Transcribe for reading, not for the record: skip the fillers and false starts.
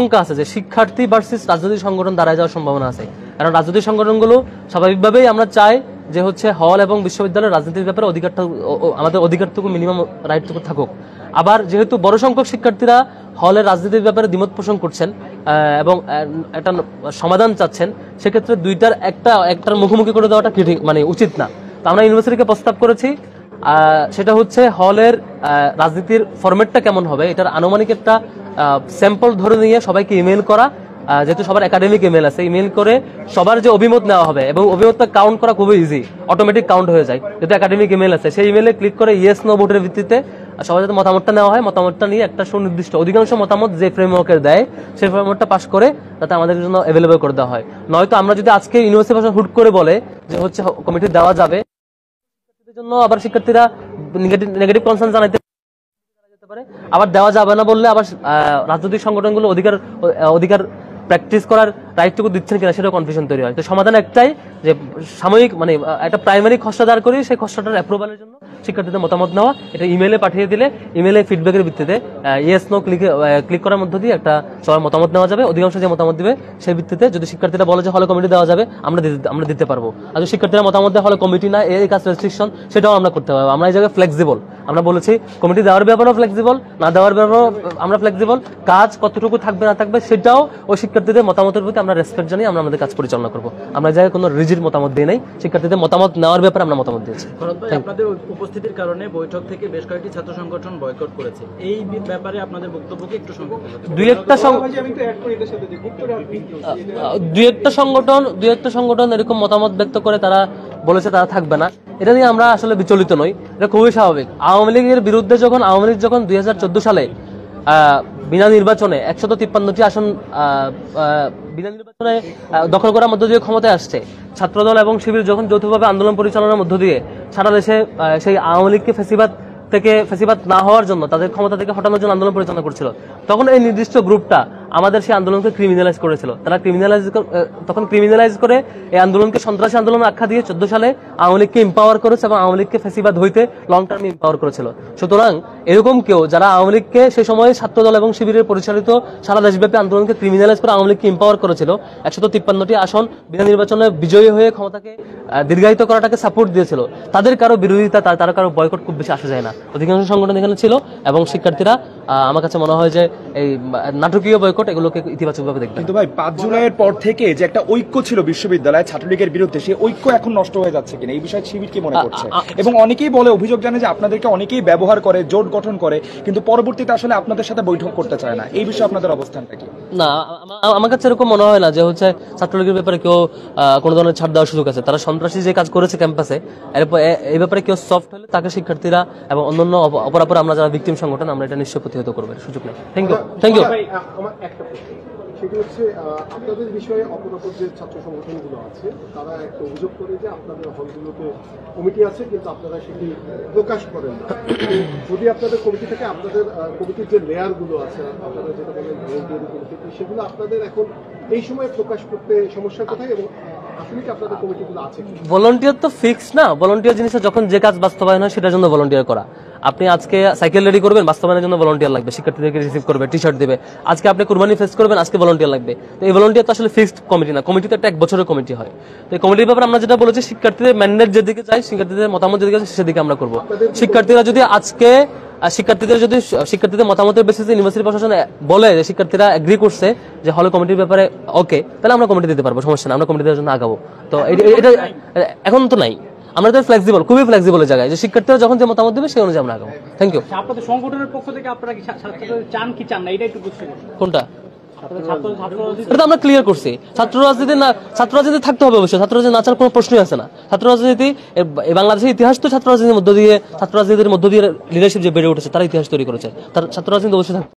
আশঙ্কা আছে যে শিক্ষার্থী ভার্সেস রাজনৈতিক সংগঠন দাঁড়ায় যাওয়ার সম্ভাবনা আছে। কারণ রাজনৈতিক সংগঠনগুলো স্বাভাবিকভাবেই আমরা চাই যে হচ্ছে হল এবং বিশ্ববিদ্যালয়ের রাজনীতির ব্যাপারে অধিকারটা, আমাদের অধিকারটুকু মিনিমাম রাইটটুকু থাকুক। আবার যেহেতু বড় সংখ্যক শিক্ষার্থীরা হলের রাজনীতির ব্যাপারে দ্বিমত পোষণ করছেন এবং একটা সমাধান চাচ্ছেন, সেক্ষেত্রে দুইটার একটার মুখোমুখি করে দেওয়াটা মানে উচিত না। তো আমরা ইউনিভার্সিটিকে প্রস্তাব করেছি, সেটা হচ্ছে হলের রাজনীতির ফরম্যাটটা কেমন হবে এটার আনুমানিক একটা স্যাম্পল ধরে নিয়ে সবাইকে ইমেল করা, যেহেতু সবার একাডেমিক ইমেল আছে, ইমেল করে সবার যে অভিমত নেওয়া হবে এবং অভিমতটা কাউন্ট করা খুবই ইজি, অটোমেটিক কাউন্ট হয়ে যায় যেহেতু একাডেমিক ইমেল আছে। সেই ইমেলে ক্লিক করে ইয়েস নো ভোটের ভিত্তিতে সবার যাতে মতামতটা নেওয়া হয়, মতামতটা নিয়ে একটা সুনির্দিষ্ট অধিকাংশ মতামত যে ফ্রেমওয়ার্কের দেয় সেই ফ্রেমওয়ার্কটা পাস করে যাতে আমাদের জন্য অ্যাভেলেবল করে দেওয়া হয়। নয়তো আমরা যদি আজকে ইউনিভার্সিটি ভাষা হুট করে বলে যে হচ্ছে কমিটি দেওয়া যাবে, জন্য আবার শিক্ষার্থীরা নেগেটিভ কনসার্ন জানাইতে পারে, আবার দেওয়া যাবে না বললে আবার রাজনৈতিক সংগঠনগুলো অধিকার প্র্যাকটিস করার রাইটটুকু দিচ্ছেন কিনা সেটাও কনফিউশন তৈরি হয়। তো সমাধান একটাই যে সাময়িক মানে একটা প্রাইমারি খসড়া দাঁড় করি, সেই খসড়াটার অ্যাপ্রুভালের জন্য শিক্ষার্থীদের মতামত নেওয়া, এটা ইমেলে পাঠিয়ে দিলে ইমেলে ফিডব্যাকের ভিত্তিতে ইয়েস নো ক্লিক করার মধ্য দিয়ে একটা সবার মতামত নেওয়া যাবে। অধিকাংশ যে মতামত দিবে সেই ভিত্তিতে যদি শিক্ষার্থীরা বলে যে হলে কমিটি দেওয়া যাবে, আমরা দিতে পারবো। আর যদি শিক্ষার্থীরা মতামত দেওয়া হলে কমিটি না, এই কাজ রেস্ট্রিকশন, সেটাও আমরা করতে পারবো। আমরা এই জায়গায় ফ্লেক্সিবল, আমরা বলেছি কমিটি দেওয়ার ব্যাপারেও ফ্লেক্সিবল, না দেওয়ার ব্যাপারেও আমরা ফ্লেক্সিবল। কাজ কতটুকু থাকবে না থাকবে সেটাও ওই শিক্ষার্থীদের মতামতের প্রতি আমরা রেসপেক্ট জানিয়ে আমরা আমাদের কাজ পরিচালনা করবো। আমরা এই জায়গায় কোনো রিজিড মতামত দিই নাই, শিক্ষার্থীদের মতামত নেওয়ার ব্যাপারে আমরা মতামত দিয়েছি। আপনাদের উপস্থিতির কারণে বৈঠক থেকে বেশ কয়েকটি ছাত্র সংগঠন বয়কট করেছে, এই ব্যাপারে আপনাদের বক্তব্যকে একটু দুই একটা সংগঠন এরকম মতামত ব্যক্ত করে তারা বলেছে তারা থাকবে না, এটা নিয়ে আমরা আসলে বিচলিত নই, এটা খুবই স্বাভাবিক। আওয়ামী লীগের বিরুদ্ধে আওয়ামী লীগ যখন 2014 সালে বিনা নির্বাচনে 153টি আসন বিনা নির্বাচনে দখল করার মধ্য দিয়ে ক্ষমতায় আসছে, ছাত্রদল এবং শিবির যখন যৌথভাবে আন্দোলন পরিচালনার মধ্য দিয়ে সারা দেশে সেই আওয়ামী লীগকে ফেসিবাদ না হওয়ার জন্য, তাদের ক্ষমতা থেকে হটানোর জন্য আন্দোলন পরিচালনা করছিল, তখন এই নির্দিষ্ট গ্রুপটা আমাদের সেই আন্দোলনকে ক্রিমিনালাইজ করেছিল। তারা ক্রিমিনালাইজ করে এই আন্দোলনকে সন্ত্রাসী আন্দোলন আখ্যা দিয়ে 14 সালে আওয়ামী লীগকে এম্পাওয়ার করেছে এবং আওয়ামী লীগকে ফেসিবাদ হইতে লং টার্মে এম্পাওয়ার করেছিল। সুতরাং এরকম কেউ যারা আওয়ামী লীগকে সেই সময় ছাত্রদল এবং শিবিরের পরিচালিত সারা দেশব্যাপী আন্দোলনকে ক্রিমিনালাইজ করে আওয়ামী লীগকে এম্পাওয়ার করেছিল, 153টি আসন বিনা নির্বাচনে বিজয়ী হয়ে ক্ষমতাকে দীর্ঘায়িত করাটাকে সাপোর্ট দিয়েছিল, তাদের কারো বিরোধিতা, তার কারো বয়কট খুব বেশি আসা যায় না। অধিকাংশ সংগঠন এখানে ছিল এবং শিক্ষার্থীরা আমার কাছে মনে হয় যে এই নাটকীয় বয়কট এগুলোকে ইতিবাচকভাবে দেখবে। কিন্তু ভাই 5 জুলাইয়ের পর থেকে যে একটা ঐক্য ছিল বিশ্ববিদ্যালয়ে ছাত্রলীগের বিরুদ্ধে, সেই ঐক্য এখন নষ্ট হয়ে যাচ্ছে কিনা, এই বিষয়ে শিবির কি মনে করছে? এবং অনেকেই বলে, অভিযোগ জানে যে আপনাদেরকে অনেকেই ব্যবহার করে, জোট গঠন করে, কিন্তু পরবর্তীতে আসলে আপনাদের সাথে বৈঠক করতে চায় না, এই বিষয়ে আপনাদের অবস্থানটা কি? না, আমার কাছে এরকম মনে হয় না যে হচ্ছে ছাত্রলীগের ব্যাপারে কেউ কোনো ধরনের ছাড় দেওয়ার সুযোগ আছে। তারা সন্ত্রাসী যে কাজ করেছে ক্যাম্পাসে, এই ব্যাপারে কেউ সফট হলে তাকে শিক্ষার্থীরা এবং অন্যান্য অপরাপর আমরা যারা ভিকটিম সংগঠন, আমরা এটা নিশ্চয় প্রতিহত করবো, সুযোগ নেই। Thank you. সেটি হচ্ছে আপনাদের বিষয়ে অপরাপর যে ছাত্র সংগঠনগুলো আছে তারা একটা অভিযোগ করে যে আপনাদের হলগুলোতে কমিটি আছে কিন্তু আপনারা সেটি প্রকাশ করেন না। যদি আপনাদের কমিটি থেকে আপনাদের কমিটির যে লেয়ারগুলো আছে, আপনারা যেটা বলেন ভলেন্টিয়ারি কমিটি, সেগুলো আপনাদের এখন এই সময় প্রকাশ করতে সমস্যা কোথায় এবং আসলে কি আপনাদের কমিটিগুলো আছে? ভলান্টিয়ার তো ফিক্স না, ভলান্টিয়ার জিনিসটা যখন যে কাজ বাস্তবায়ন হয় সেটার জন্য ভলান্টিয়ার করা। আপনি আজকে সাইকেল রেডি করবেন, বাস্তবায়নের জন্য ভলান্টিয়ার লাগবে, শিক্ষার্থীদেরকে রিসিভ করবে, টি শার্ট দেবে। আজকে আপনি কুরবানি ফেস করবেন, আজকে ভলান্টিয়ার লাগবে। তো এই ভলান্টিয়ার তো আসলে ফিক্সড কমিটি না, কমিটি তো একটা 1 বছরের কমিটি হয়। তো এই কমিটির ব্যাপারে আমরা যেটা বলেছি, শিক্ষার্থীদের ম্যান্ডেট যেদিকে চাই, শিক্ষার্থীদের মতামত যেদিকে আছে সেদিকে আমরা করবো। শিক্ষার্থীদের মতামতের বেসিসে ইউনিভার্সিটি প্রশাসন বলে যে শিক্ষার্থীরা এগ্রি করছে যে হলে কমিটির ব্যাপারে ওকে, তাহলে আমরা কমিটি দিতে পারবো, সমস্যা না, আমরা কমিটি দেওয়ার জন্য আগাবো। তো এটা এখন তো নাই, আমরা তো ফ্লেক্সিবল, খুবই ফ্লেক্সিবল জায়গায়, যে শিক্ষার্থীরা যখন যে মতামত দেবে সেই অনুযায়ী আমরা আগাবো। Thank you. আপনাদের সংগঠনের পক্ষ থেকে আপনারা কি চান কি চান না, এটা একটু বুঝতে পারবেন। কোনটা? এটা আমরা ক্লিয়ার করছি। ছাত্র রাজনীতি থাকতে হবে অবশ্যই, ছাত্র রাজনীতি না চার কোনো প্রশ্নই আছে না। ছাত্র রাজনীতি বাংলাদেশের ইতিহাস তো ছাত্র রাজনীতির মধ্য দিয়ে লিডারশিপ যে বেড়ে উঠেছে, তারা ইতিহাস তৈরি করেছে, তার ছাত্র রাজনীতি অবশ্যই